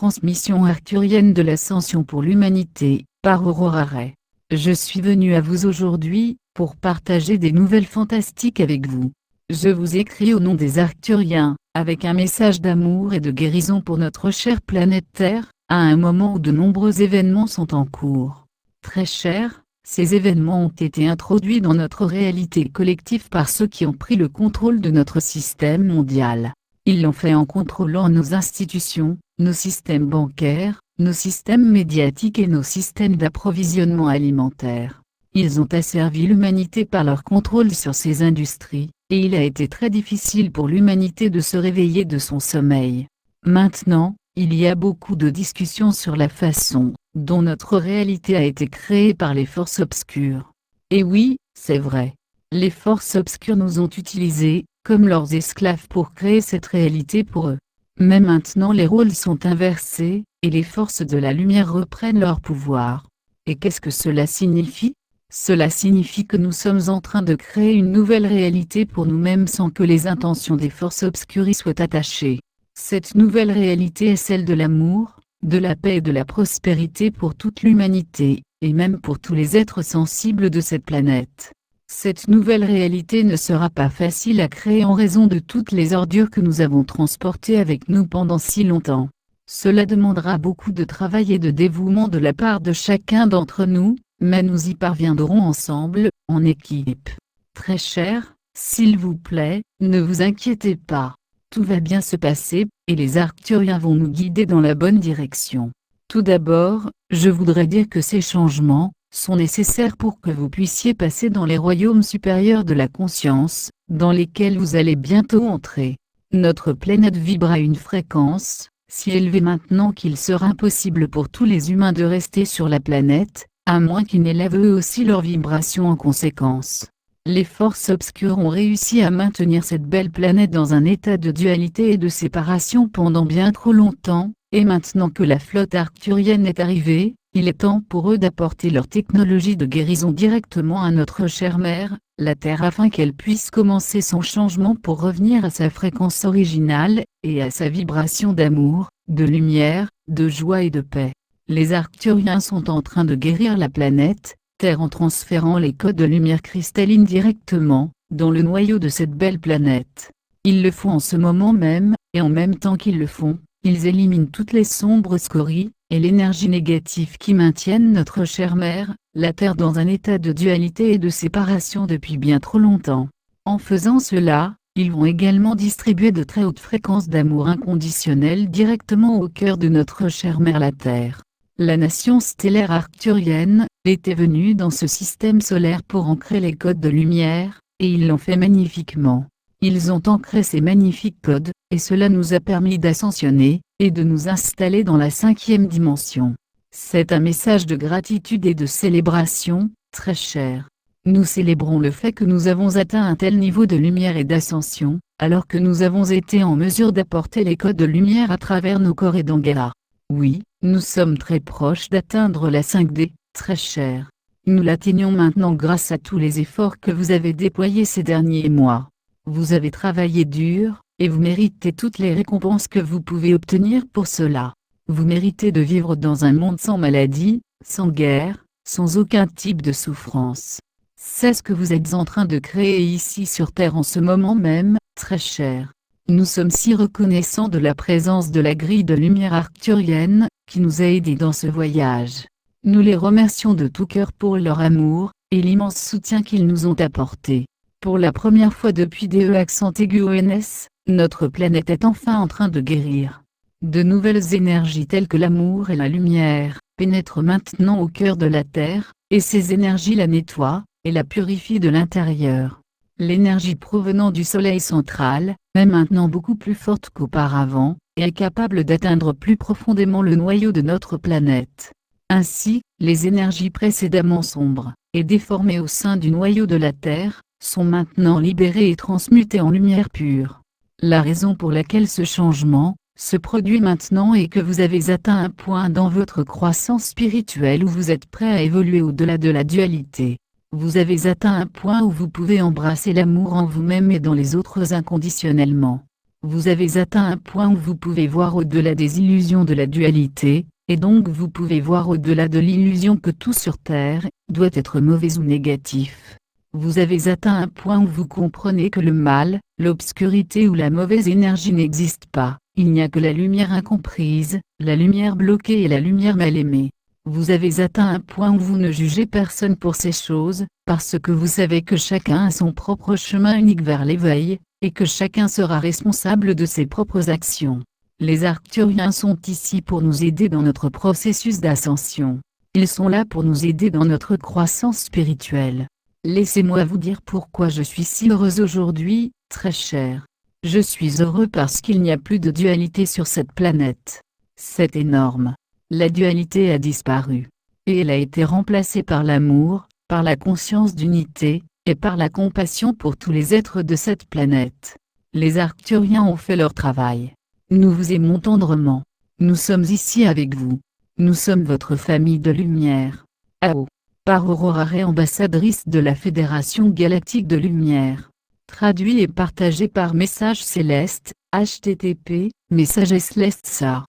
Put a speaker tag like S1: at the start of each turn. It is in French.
S1: transmission arcturienne de l'ascension pour l'humanité, par Aurora Ray. Je suis venu à vous aujourd'hui, pour partager des nouvelles fantastiques avec vous. Je vous écris au nom des Arcturiens, avec un message d'amour et de guérison pour notre chère planète Terre, à un moment où de nombreux événements sont en cours. Très chers, ces événements ont été introduits dans notre réalité collective par ceux qui ont pris le contrôle de notre système mondial. Ils l'ont fait en contrôlant nos institutions, nos systèmes bancaires, nos systèmes médiatiques et nos systèmes d'approvisionnement alimentaire. Ils ont asservi l'humanité par leur contrôle sur ces industries, et il a été très difficile pour l'humanité de se réveiller de son sommeil. Maintenant, il y a beaucoup de discussions sur la façon dont notre réalité a été créée par les forces obscures. Et oui, c'est vrai. Les forces obscures nous ont utilisés, comme leurs esclaves pour créer cette réalité pour eux. Mais maintenant les rôles sont inversés, et les forces de la lumière reprennent leur pouvoir. Et qu'est-ce que cela signifie ? Cela signifie que nous sommes en train de créer une nouvelle réalité pour nous-mêmes sans que les intentions des forces obscures y soient attachées. Cette nouvelle réalité est celle de l'amour, de la paix et de la prospérité pour toute l'humanité, et même pour tous les êtres sensibles de cette planète. Cette nouvelle réalité ne sera pas facile à créer en raison de toutes les ordures que nous avons transportées avec nous pendant si longtemps. Cela demandera beaucoup de travail et de dévouement de la part de chacun d'entre nous, mais nous y parviendrons ensemble, en équipe. Très cher, s'il vous plaît, ne vous inquiétez pas. Tout va bien se passer, et les Arcturiens vont nous guider dans la bonne direction. Tout d'abord, je voudrais dire que ces changements sont nécessaires pour que vous puissiez passer dans les royaumes supérieurs de la conscience, dans lesquels vous allez bientôt entrer. Notre planète vibre à une fréquence si élevée maintenant qu'il sera impossible pour tous les humains de rester sur la planète, à moins qu'ils n'élèvent eux aussi leur vibration en conséquence. Les forces obscures ont réussi à maintenir cette belle planète dans un état de dualité et de séparation pendant bien trop longtemps, et maintenant que la flotte arcturienne est arrivée, il est temps pour eux d'apporter leur technologie de guérison directement à notre chère mère, la Terre, afin qu'elle puisse commencer son changement pour revenir à sa fréquence originale, et à sa vibration d'amour, de lumière, de joie et de paix. Les Arcturiens sont en train de guérir la planète Terre en transférant les codes de lumière cristalline directement dans le noyau de cette belle planète. Ils le font en ce moment même, et en même temps qu'ils le font, ils éliminent toutes les sombres scories et l'énergie négative qui maintiennent notre chère mère, la Terre, dans un état de dualité et de séparation depuis bien trop longtemps. En faisant cela, ils vont également distribuer de très hautes fréquences d'amour inconditionnel directement au cœur de notre chère mère la Terre. La nation stellaire arcturienne était venue dans ce système solaire pour ancrer les codes de lumière, et ils l'ont fait magnifiquement. Ils ont ancré ces magnifiques codes, et cela nous a permis d'ascensionner, et de nous installer dans la 5e dimension. C'est un message de gratitude et de célébration, très cher. Nous célébrons le fait que nous avons atteint un tel niveau de lumière et d'ascension, alors que nous avons été en mesure d'apporter les codes de lumière à travers nos corps et d'Angela. Oui, nous sommes très proches d'atteindre la 5D, très cher. Nous l'atteignons maintenant grâce à tous les efforts que vous avez déployés ces derniers mois. Vous avez travaillé dur, et vous méritez toutes les récompenses que vous pouvez obtenir pour cela. Vous méritez de vivre dans un monde sans maladie, sans guerre, sans aucun type de souffrance. C'est ce que vous êtes en train de créer ici sur Terre en ce moment même, très cher. Nous sommes si reconnaissants de la présence de la grille de lumière arcturienne, qui nous a aidés dans ce voyage. Nous les remercions de tout cœur pour leur amour, et l'immense soutien qu'ils nous ont apporté. Pour la première fois depuis DE_ONS, notre planète est enfin en train de guérir. De nouvelles énergies telles que l'amour et la lumière pénètrent maintenant au cœur de la Terre, et ces énergies la nettoient, et la purifient de l'intérieur. L'énergie provenant du Soleil central est maintenant beaucoup plus forte qu'auparavant, et est capable d'atteindre plus profondément le noyau de notre planète. Ainsi, les énergies précédemment sombres et déformées au sein du noyau de la Terre sont maintenant libérées et transmutées en lumière pure. La raison pour laquelle ce changement se produit maintenant est que vous avez atteint un point dans votre croissance spirituelle où vous êtes prêt à évoluer au-delà de la dualité. Vous avez atteint un point où vous pouvez embrasser l'amour en vous-même et dans les autres inconditionnellement. Vous avez atteint un point où vous pouvez voir au-delà des illusions de la dualité, et donc vous pouvez voir au-delà de l'illusion que tout sur Terre doit être mauvais ou négatif. Vous avez atteint un point où vous comprenez que le mal, l'obscurité ou la mauvaise énergie n'existent pas. Il n'y a que la lumière incomprise, la lumière bloquée et la lumière mal aimée. Vous avez atteint un point où vous ne jugez personne pour ces choses, parce que vous savez que chacun a son propre chemin unique vers l'éveil, et que chacun sera responsable de ses propres actions. Les Arcturiens sont ici pour nous aider dans notre processus d'ascension. Ils sont là pour nous aider dans notre croissance spirituelle. Laissez-moi vous dire pourquoi je suis si heureuse aujourd'hui, très cher. Je suis heureux parce qu'il n'y a plus de dualité sur cette planète. C'est énorme. La dualité a disparu. Et elle a été remplacée par l'amour, par la conscience d'unité, et par la compassion pour tous les êtres de cette planète. Les Arcturiens ont fait leur travail. Nous vous aimons tendrement. Nous sommes ici avec vous. Nous sommes votre famille de lumière. Ao. Par Aurora Ray, ambassadrice de la Fédération Galactique de Lumière. Traduit et partagé par Message Céleste, http://messageslestsa.